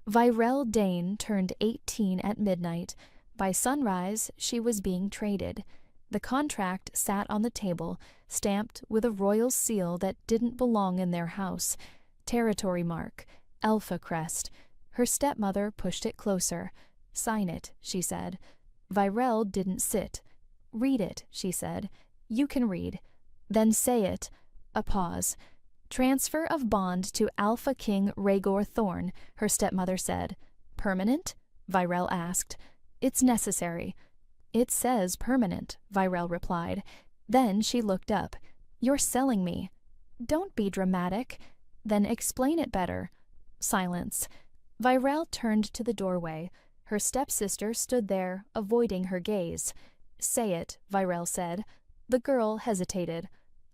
Virel Dane turned 18 at midnight. By sunrise, she was being traded. The contract sat on the table, stamped with a royal seal that didn't belong in their house. Territory mark, Alpha crest. Her stepmother pushed it closer. "Sign it," she said. Virel didn't sit. "Read it," she said. "You can read." "Then say it." A pause. "Transfer of bond to Alpha King Rhaegor Thorne," her stepmother said. "Permanent?" Virel asked. "It's necessary." "It says permanent," Virel replied. Then she looked up. "You're selling me." "Don't be dramatic." "Then explain it better." Silence. Virel turned to the doorway. Her stepsister stood there, avoiding her gaze. "Say it," Virel said. The girl hesitated.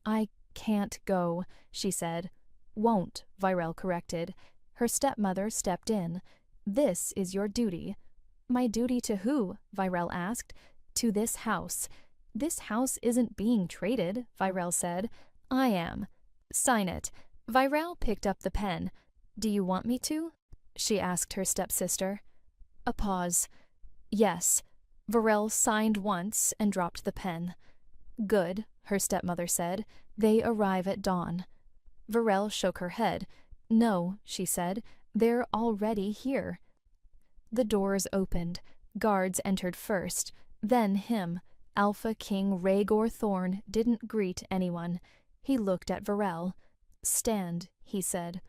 "I can't go," she said. "Won't," Virel corrected. Her stepmother stepped in. "This is your duty." "My duty to who?" Virel asked. "To this house." "This house isn't being traded," Virel said. "I am." "Sign it." Virel picked up the pen. "Do you want me to?" she asked her stepsister. A pause. "Yes." Virel signed once and dropped the pen. "Good," her stepmother said. "They arrive at dawn." Virel shook her head. "No," she said. "They're already here." The doors opened. Guards entered first, then him. Alpha King Rhaegor Thorne didn't greet anyone. He looked at Virel. "Stand," he said.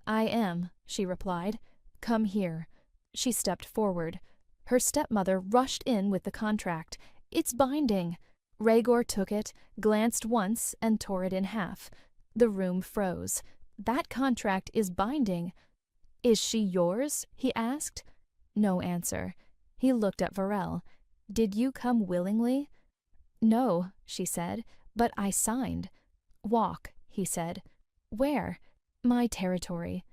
"I am," she replied. "Come here." She stepped forward. Her stepmother rushed in with the contract. "It's binding." Rhaegor took it, glanced once, and tore it in half. The room froze. "That contract is binding." "Is she yours?" he asked. No answer. He looked at Virel. "Did you come willingly?" "No," she said, "but I signed." "Walk," he said. "Where?" "My territory."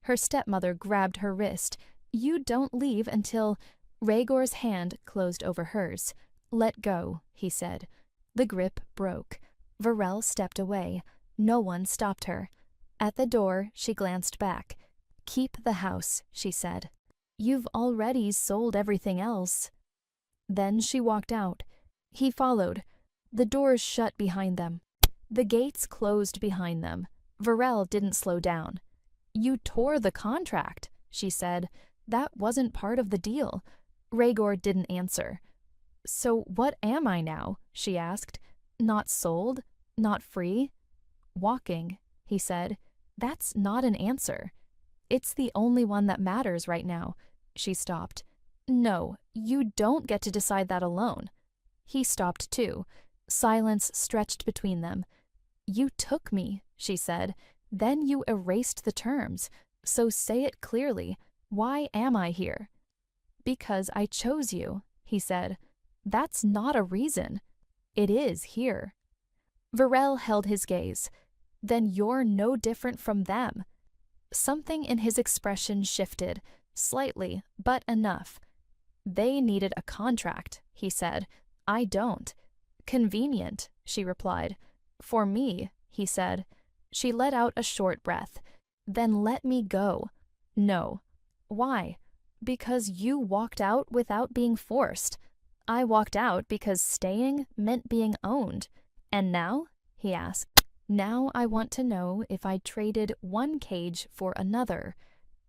Her stepmother grabbed her wrist. "You don't leave until—" Rhaegor's hand closed over hers. "Let go," he said. The grip broke. Virel stepped away. No one stopped her. At the door, she glanced back. "Keep the house," she said. "You've already sold everything else." Then she walked out. He followed. The doors shut behind them. The gates closed behind them. Virel didn't slow down. "You tore the contract," she said. "That wasn't part of the deal." Rhaegor didn't answer. "So what am I now?" she asked. "Not sold? Not free?" "Walking," he said. "That's not an answer." "It's the only one that matters right now." She stopped. "No, you don't get to decide that alone." He stopped too. Silence stretched between them. "You took me," she said. "Then you erased the terms. So say it clearly. Why am I here?" "Because I chose you," he said. "That's not a reason." "It is here." Virel held his gaze. "Then you're no different from them." Something in his expression shifted, slightly, but enough. "They needed a contract," he said. "I don't." "Convenient," she replied. "For me," he said. She let out a short breath. "Then let me go." "No." "Why?" "Because you walked out without being forced." "I walked out because staying meant being owned." "And now?" he asked. "Now I want to know if I traded one cage for another."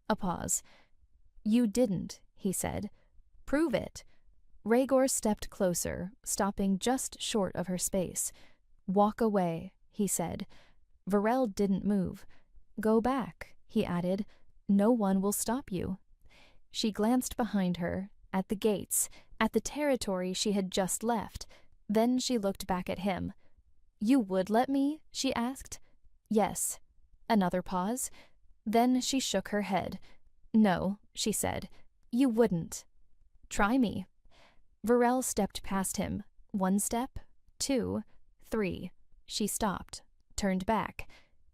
A pause. "You didn't," he said. "Prove it." Rhaegor stepped closer, stopping just short of her space. "Walk away," he said. Virel didn't move. "Go back," he added. "No one will stop you." She glanced behind her, at the gates, at the territory she had just left. Then she looked back at him. "You would let me?" she asked. "Yes." Another pause. Then she shook her head. "No," she said. "You wouldn't." "Try me." Virel stepped past him. 1 step, 2, 3. She stopped, turned back.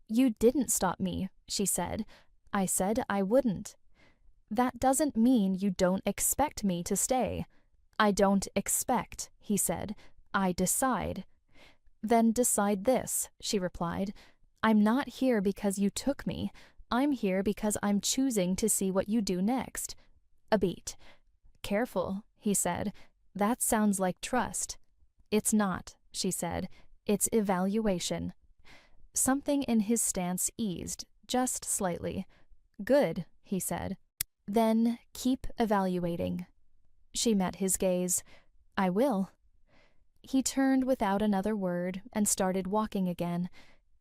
"You didn't stop me," she said. "I said I wouldn't." "That doesn't mean you don't expect me to stay." "I don't expect," he said. "I decide." "Then decide this," she replied. "I'm not here because you took me. I'm here because I'm choosing to see what you do next. A beat. Careful, he said. That sounds like trust. It's not, she said. It's evaluation. Something in his stance eased, just slightly. Good, he said. Then keep evaluating. She met his gaze. I will. He turned without another word and started walking again.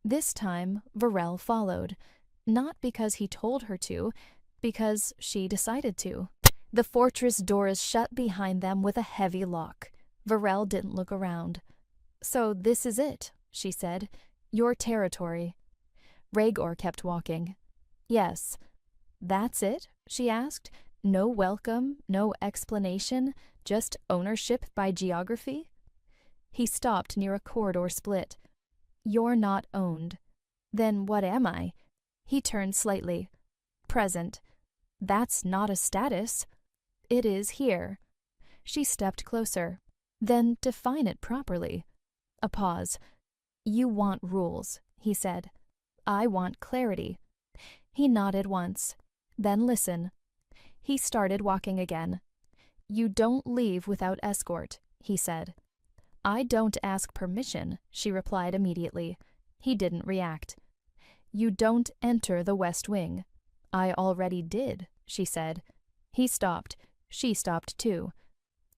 This time, Varel followed. Not because he told her to, because she decided to. The fortress doors shut behind them with a heavy lock. Varel didn't look around. So this is it, she said. Your territory. Rhaegor kept walking. Yes. That's it? She asked. No welcome, no explanation, just ownership by geography? He stopped near a corridor split. You're not owned. Then what am I? He turned slightly. Present. That's not a status. It is here. She stepped closer. Then define it properly. A pause. You want rules, he said. I want clarity. He nodded once. Then listen. He started walking again. You don't leave without escort, he said. I don't ask permission, she replied immediately. He didn't react. You don't enter the West Wing. I already did, she said. He stopped. She stopped too.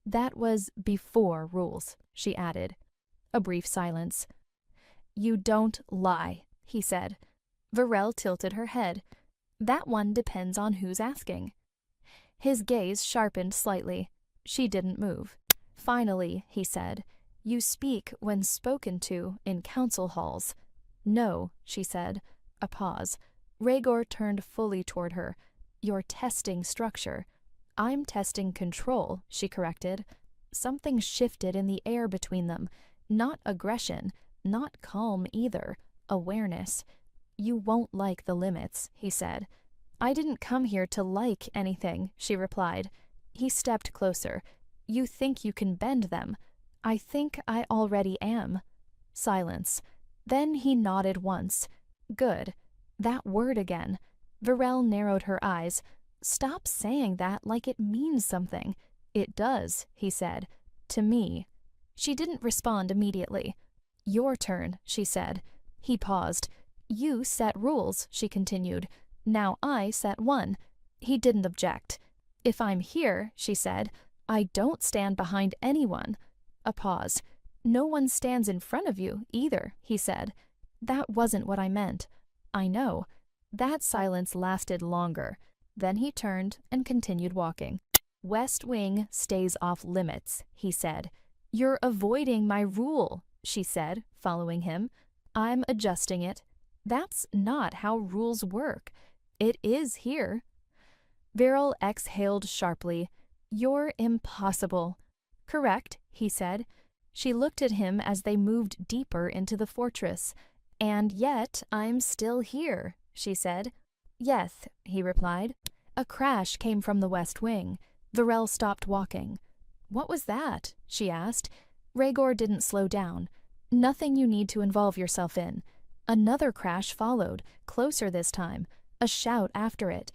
That was before rules, she added. A brief silence. You don't lie, he said. Varel tilted her head. That one depends on who's asking. His gaze sharpened slightly. She didn't move. Finally, he said, you speak when spoken to in council halls. No, she said. A pause. Rhaegor turned fully toward her. You're testing structure. I'm testing control, she corrected. Something shifted in the air between them. Not aggression, not calm either. Awareness. You won't like the limits, he said. I didn't come here to like anything, she replied. He stepped closer. You think you can bend them. I think I already am. Silence. Then he nodded once. Good. That word again. Varel narrowed her eyes. Stop saying that like it means something. It does, he said. To me. She didn't respond immediately. Your turn, she said. He paused. You set rules, she continued. Now I set one. He didn't object. If I'm here, she said, I don't stand behind anyone. A pause. No one stands in front of you, either, he said. That wasn't what I meant. I know. That silence lasted longer. Then he turned and continued walking. West Wing stays off limits, he said. You're avoiding my rule, she said, following him. I'm adjusting it. That's not how rules work. It is here. Viral exhaled sharply. You're impossible. Correct, he said. She looked at him as they moved deeper into the fortress. And yet I'm still here, she said. Yes, he replied. A crash came from the West Wing. Varel stopped walking. What was that? She asked. Rhaegor didn't slow down. Nothing you need to involve yourself in. Another crash followed, closer this time. A shout after it.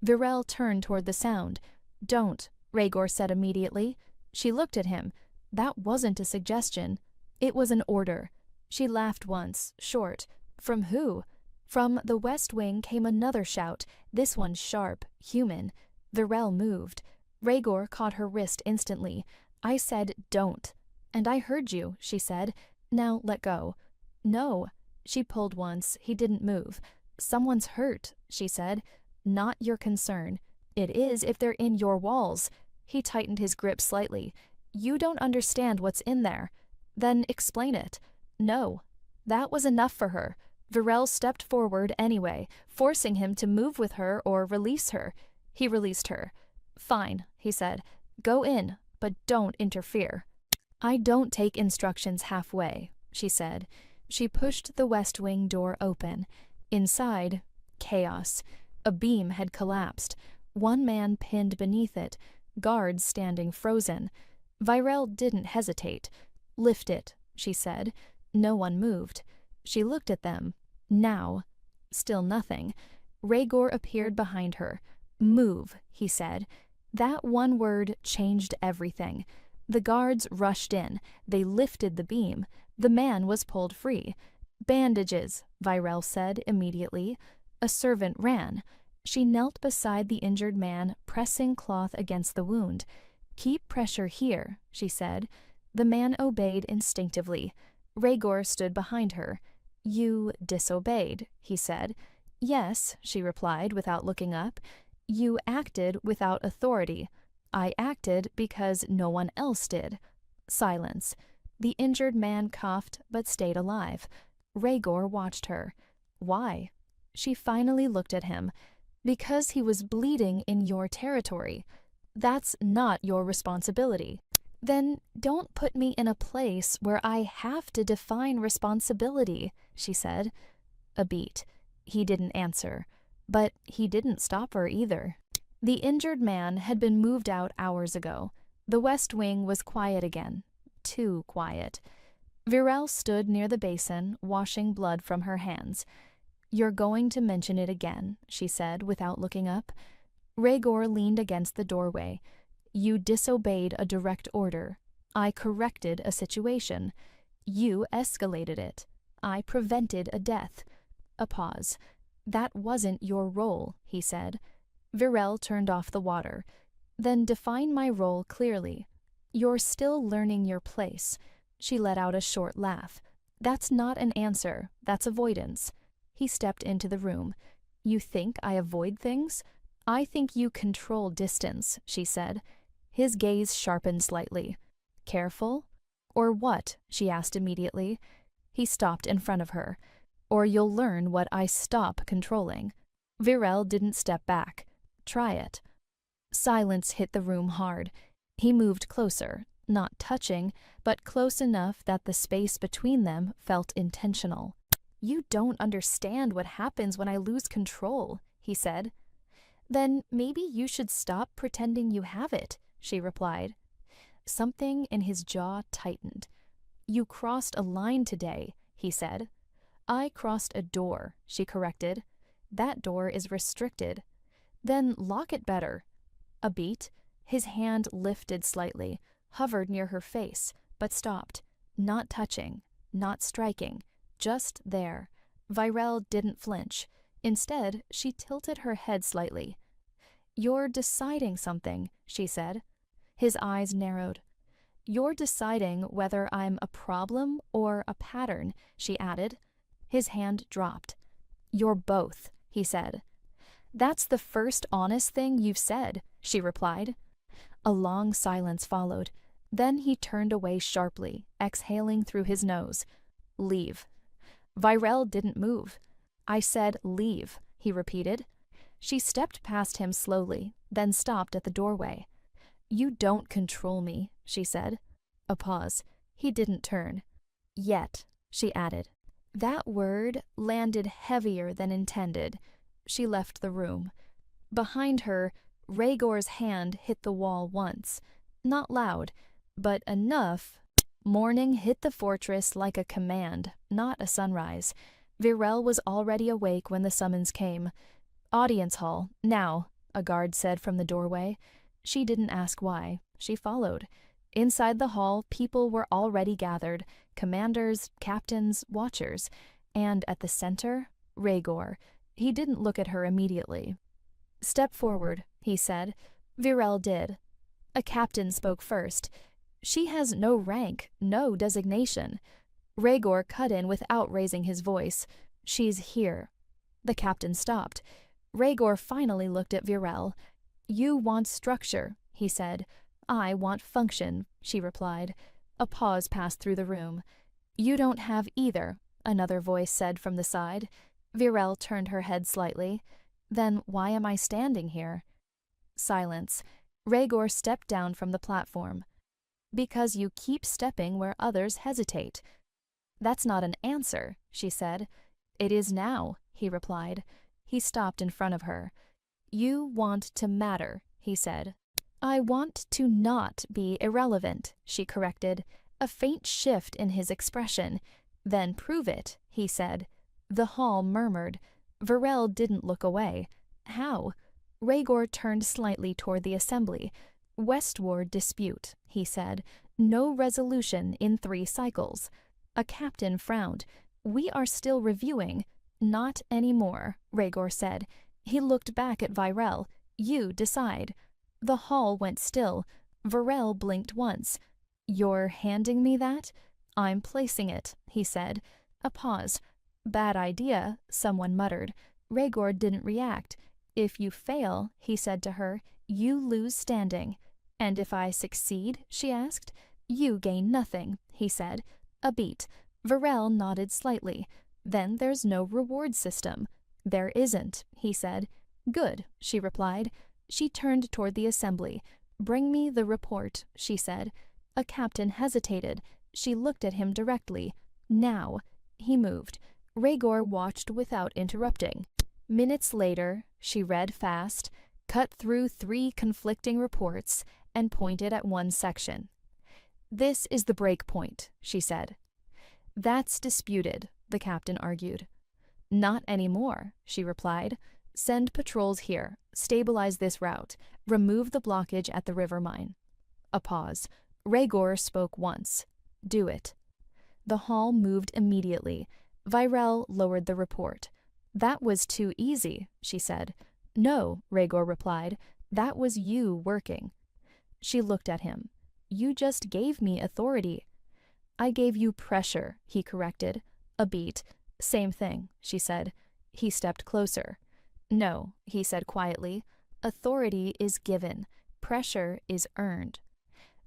Varel turned toward the sound. Don't, Rhaegor said immediately. She looked at him. That wasn't a suggestion. It was an order. She laughed once, short. From who? From the West Wing came another shout, this one sharp, human. Varel moved. Rhaegor caught her wrist instantly. I said, don't. And I heard you, she said. Now let go. No. She pulled once. He didn't move. Someone's hurt, she said. Not your concern. It is if they're in your walls. He tightened his grip slightly. You don't understand what's in there. Then explain it. No. That was enough for her. Varel stepped forward anyway, forcing him to move with her or release her. He released her. Fine, he said. Go in, but don't interfere. I don't take instructions halfway, she said. She pushed the West Wing door open. Inside, chaos. A beam had collapsed. One man pinned beneath it, guards standing frozen. Varel didn't hesitate. Lift it, she said. No one moved. She looked at them. Now. Still nothing. Rhaegor appeared behind her. "Move," he said. That one word changed everything. The guards rushed in. They lifted the beam. The man was pulled free. "Bandages," Virel said immediately. A servant ran. She knelt beside the injured man, pressing cloth against the wound. "Keep pressure here," she said. The man obeyed instinctively. Rhaegor stood behind her. "You disobeyed," he said. "Yes," she replied without looking up. "You acted without authority. I acted because no one else did." Silence. The injured man coughed but stayed alive. Rhaegor watched her. "Why?" She finally looked at him. "Because he was bleeding in your territory. That's not your responsibility." "Then don't put me in a place where I have to define responsibility," she said. A beat. He didn't answer. But he didn't stop her either. The injured man had been moved out hours ago. The West Wing was quiet again. Too quiet. Virel stood near the basin, washing blood from her hands. "You're going to mention it again," she said without looking up. Rhaegor leaned against the doorway. "You disobeyed a direct order. I corrected a situation. You escalated it. I prevented a death." A pause. "That wasn't your role," he said. Virel turned off the water. "Then define my role clearly." "You're still learning your place." She let out a short laugh. "That's not an answer. That's avoidance." He stepped into the room. "You think I avoid things?" "I think you control distance," she said. His gaze sharpened slightly. "Careful?" "Or what?" she asked immediately. He stopped in front of her. "Or you'll learn what I stop controlling." Virel didn't step back. "Try it." Silence hit the room hard. He moved closer, not touching, but close enough that the space between them felt intentional. "You don't understand what happens when I lose control," he said. "Then maybe you should stop pretending you have it," she replied. Something in his jaw tightened. "You crossed a line today," he said. "I crossed a door," she corrected. "That door is restricted." "Then lock it better." A beat. His hand lifted slightly, hovered near her face, but stopped. Not touching, not striking, just there. Virel didn't flinch. Instead, she tilted her head slightly. "You're deciding something," she said. His eyes narrowed. "You're deciding whether I'm a problem or a pattern," she added. His hand dropped. "You're both," he said. "That's the first honest thing you've said," she replied. A long silence followed. Then he turned away sharply, exhaling through his nose. "Leave." Virel didn't move. "I said leave," he repeated. She stepped past him slowly, then stopped at the doorway. "You don't control me," she said. A pause. He didn't turn. "Yet," she added. That word landed heavier than intended. She left the room. Behind her, Rhaegor's hand hit the wall once. Not loud, but enough. Morning hit the fortress like a command, not a sunrise. Virel was already awake when the summons came. "Audience hall, now," a guard said from the doorway. She didn't ask why. She followed. Inside the hall, people were already gathered, commanders, captains, watchers. And at the center, Rhaegor. He didn't look at her immediately. "Step forward," he said. Virel did. A captain spoke first. "She has no rank, no designation." Rhaegor cut in without raising his voice. "She's here." The captain stopped. Rhaegor finally looked at Virel. "You want structure," he said. "I want function," she replied. A pause passed through the room. "You don't have either," another voice said from the side. Virel turned her head slightly. "Then why am I standing here?" Silence. Rhaegor stepped down from the platform. "Because you keep stepping where others hesitate." "That's not an answer," she said. "It is now," he replied. He stopped in front of her. "You want to matter," he said. "I want to not be irrelevant," she corrected, a faint shift in his expression. "Then prove it," he said. The hall murmured. Varel didn't look away. How? Rhaegor turned slightly toward the assembly. Westward dispute, he said. No resolution in 3 cycles. A captain frowned. We are still reviewing. Not anymore, Rhaegor said. He looked back at Varel. You decide. The hall went still. Varel blinked once. You're handing me that? I'm placing it, he said. A pause. Bad idea, someone muttered. Rhaegor didn't react. If you fail, he said to her, you lose standing. And if I succeed, she asked. You gain nothing, he said. A beat. Varel nodded slightly. Then there's no reward system. There isn't, he said. Good, she replied. She turned toward the assembly. Bring me the report, she said. A captain hesitated. She looked at him directly. Now. He moved. Rhaegor watched without interrupting. Minutes later, she read fast, cut through 3 conflicting reports, and pointed at one section. This is the break point, she said. That's disputed, the captain argued. Not anymore, she replied. Send patrols here, stabilize this route, remove the blockage at the river mine. A pause. Rhaegor spoke once. Do it. The hall moved immediately. Varel lowered the report. That was too easy, she said. No, Rhaegor replied. That was you working. She looked at him. You just gave me authority. I gave you pressure, he corrected. A beat. Same thing, she said. He stepped closer. No, he said quietly. Authority is given. Pressure is earned.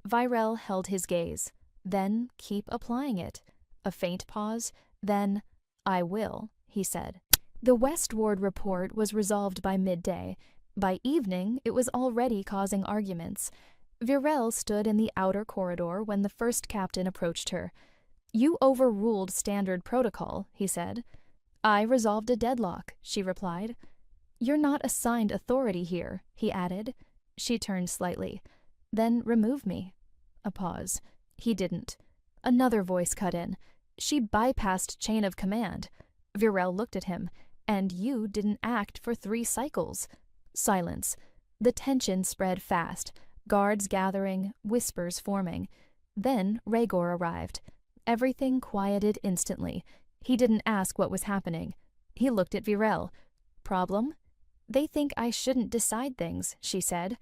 Varel held his gaze. Then keep applying it. A faint pause. Then, I will, he said. The Westward report was resolved by midday. By evening, it was already causing arguments. Varel stood in the outer corridor when the first captain approached her. You overruled standard protocol, he said. I resolved a deadlock, she replied. You're not assigned authority here, he added. She turned slightly. Then remove me. A pause. He didn't. Another voice cut in. She bypassed chain of command. Varel looked at him. And you didn't act for 3 cycles. Silence. The tension spread fast. Guards gathering, whispers forming. Then Rhaegor arrived. Everything quieted instantly. He didn't ask what was happening. He looked at Varel. Problem? They think I shouldn't decide things, she said.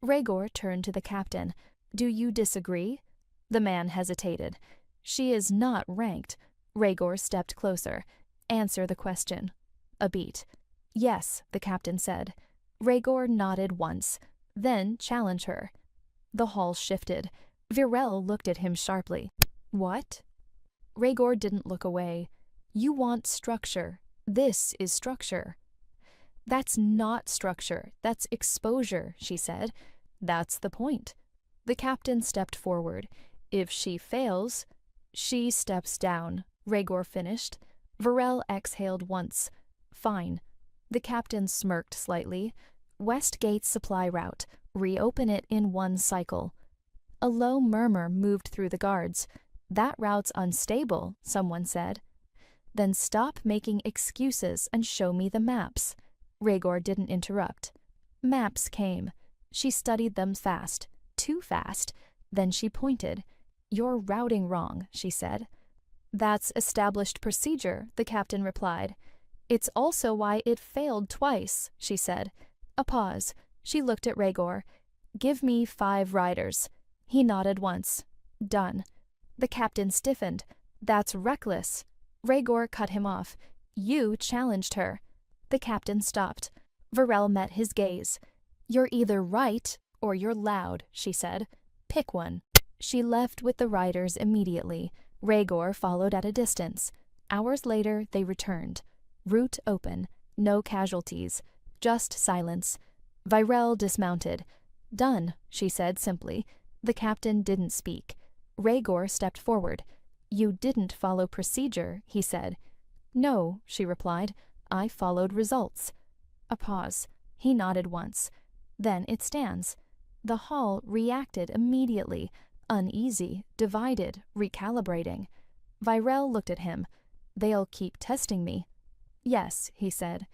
Rhaegor turned to the captain. Do you disagree? The man hesitated. She is not ranked. Rhaegor stepped closer. Answer the question. A beat. Yes, the captain said. Rhaegor nodded once. Then challenge her. The hall shifted. Varel looked at him sharply. What? Rhaegor didn't look away. You want structure. This is structure. That's not structure. That's exposure, she said. That's the point. The captain stepped forward. If she fails, she steps down, Rhaegor finished. Varel exhaled once. Fine. The captain smirked slightly. Westgate's supply route. Reopen it in 1 cycle. A low murmur moved through the guards. That route's unstable, someone said. Then stop making excuses and show me the maps. Rhaegor didn't interrupt. Maps came. She studied them fast. Too fast. Then she pointed. You're routing wrong, she said. That's established procedure, the captain replied. It's also why it failed twice, she said. A pause. She looked at Rhaegor. Give me 5 riders. He nodded once. Done. The captain stiffened. That's reckless. Rhaegor cut him off. You challenged her. The captain stopped. Varel met his gaze. You're either right or you're loud, she said. Pick one. She left with the riders immediately. Rhaegor followed at a distance. Hours later, they returned. Route open. No casualties. Just silence. Varel dismounted. Done, she said simply. The captain didn't speak. Rhaegor stepped forward. You didn't follow procedure, he said. No, she replied. I followed results. A pause. He nodded once. Then it stands. The hall reacted immediately, uneasy, divided, recalibrating. Varel looked at him. They'll keep testing me. Yes, he said.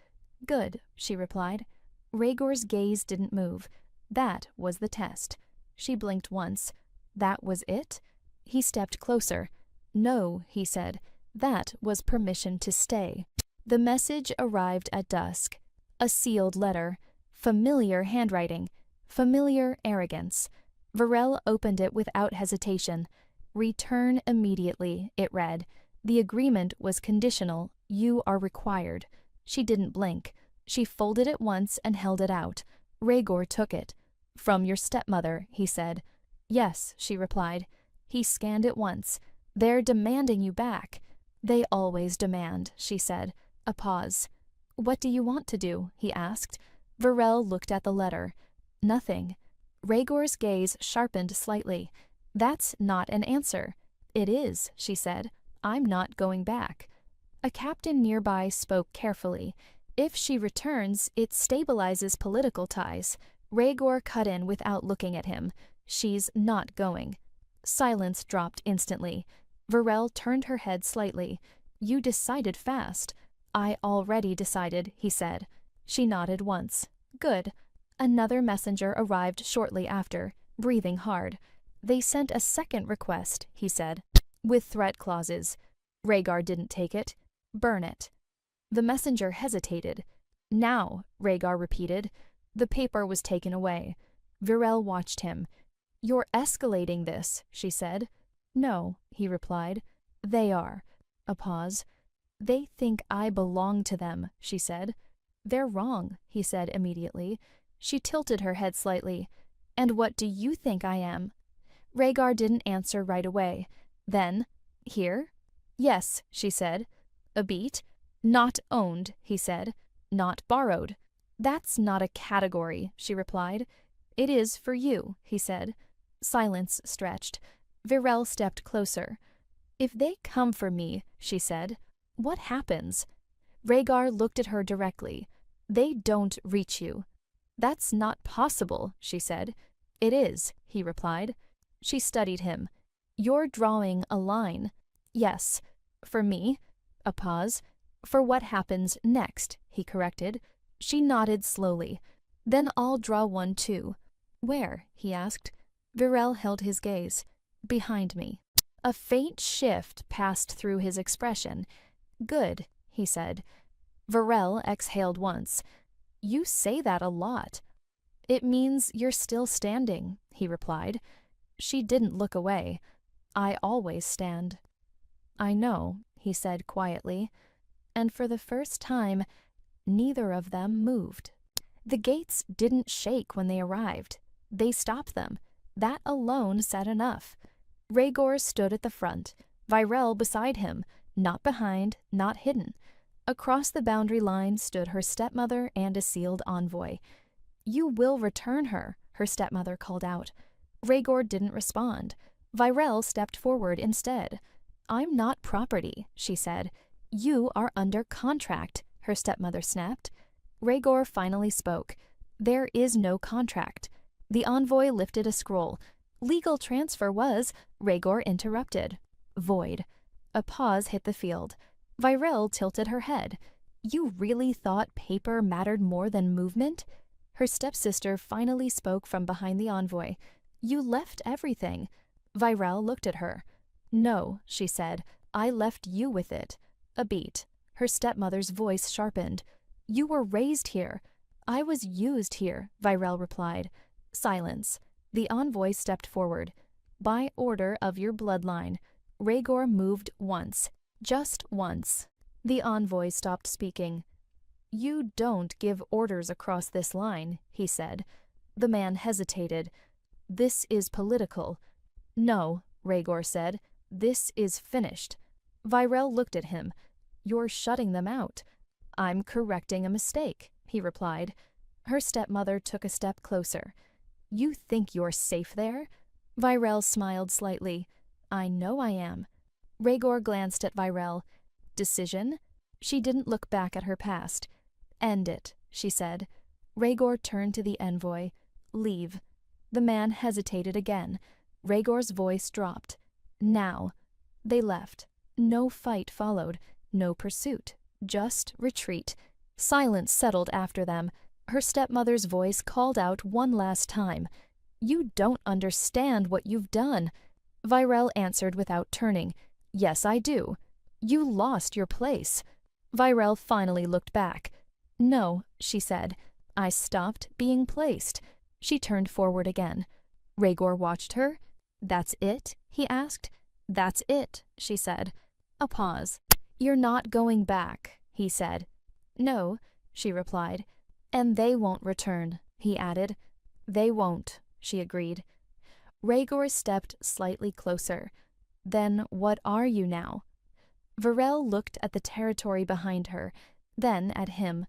Good, she replied. Rhaegor's gaze didn't move. That was the test. She blinked once. That was it? He stepped closer. No, he said. That was permission to stay. The message arrived at dusk. A sealed letter. Familiar handwriting. Familiar arrogance. Varel opened it without hesitation. Return immediately, it read. The agreement was conditional. You are required. She didn't blink. She folded it once and held it out. Rhaegor took it. From your stepmother, he said. Yes, she replied. He scanned it once. They're demanding you back. They always demand, she said. A pause. What do you want to do? He asked. Varel looked at the letter. Nothing. Rhaegor's gaze sharpened slightly. That's not an answer. It is, she said. I'm not going back. A captain nearby spoke carefully. If she returns, it stabilizes political ties. Rhaegor cut in without looking at him. She's not going. Silence dropped instantly. Varel turned her head slightly. You decided fast. I already decided, he said. She nodded once. Good. Another messenger arrived shortly after, breathing hard. They sent a second request, he said, with threat clauses. Rhaegar didn't take it. Burn it. The messenger hesitated. Now, Rhaegar repeated. The paper was taken away. Varel watched him. You're escalating this, she said. No, he replied. They are. A pause. They think I belong to them, she said. They're wrong, he said immediately. She tilted her head slightly. And what do you think I am? Rhaegar didn't answer right away. Then, here? Yes, she said. A beat? Not owned, he said. Not borrowed. That's not a category, she replied. It is for you, he said. Silence stretched. Varel stepped closer. If they come for me, she said, what happens? Rhaegar looked at her directly. They don't reach you. That's not possible, she said. It is, he replied. She studied him. You're drawing a line. Yes. For me? A pause. For what happens next, he corrected. She nodded slowly. Then I'll draw one too. Where? He asked. Varel held his gaze. Behind me. A faint shift passed through his expression. Good, he said. Varel exhaled once. You say that a lot. It means you're still standing, he replied. She didn't look away. I always stand. I know, he said quietly. And for the first time, neither of them moved. The gates didn't shake when they arrived. They stopped them. That alone said enough. Rhaegor stood at the front, Varel beside him, not behind, not hidden. Across the boundary line stood her stepmother and a sealed envoy. You will return her, her stepmother called out. Rhaegor didn't respond. Varel stepped forward instead. I'm not property, she said. You are under contract, her stepmother snapped. Rhaegor finally spoke. There is no contract. The envoy lifted a scroll. Legal transfer was, Rhaegor interrupted. Void. A pause hit the field. Varel tilted her head. You really thought paper mattered more than movement? Her stepsister finally spoke from behind the envoy. You left everything. Varel looked at her. No, she said. I left you with it. A beat. Her stepmother's voice sharpened. You were raised here. I was used here, Varel replied. Silence. The envoy stepped forward. By order of your bloodline. Rhaegor moved once. Just once. The envoy stopped speaking. You don't give orders across this line, he said. The man hesitated. This is political. No, Rhaegor said. This is finished. Varel looked at him. You're shutting them out. I'm correcting a mistake, he replied. Her stepmother took a step closer. You think you're safe there? Varel smiled slightly. I know I am. Rhaegor glanced at Varel. Decision? She didn't look back at her past. End it, she said. Rhaegor turned to the envoy. Leave. The man hesitated again. Rhaegor's voice dropped. Now. They left. No fight followed. No pursuit. Just retreat. Silence settled after them. Her stepmother's voice called out one last time. "You don't understand what you've done." Virel answered without turning. "Yes, I do. You lost your place." Virel finally looked back. "No," she said. "I stopped being placed." She turned forward again. Rhaegor watched her. "That's it?" he asked. "That's it," she said. A pause. "You're not going back," he said. "No," she replied. "And they won't return," he added. "They won't," she agreed. Rhaegor stepped slightly closer. "Then what are you now?" Virel looked at the territory behind her, then at him.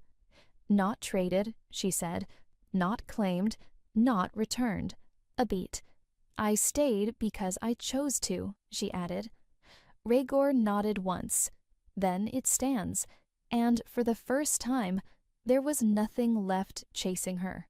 "Not traded," she said. "Not claimed. Not returned." A beat. "I stayed because I chose to," she added. Rhaegor nodded once. "Then it stands." And for the first time, there was nothing left chasing her.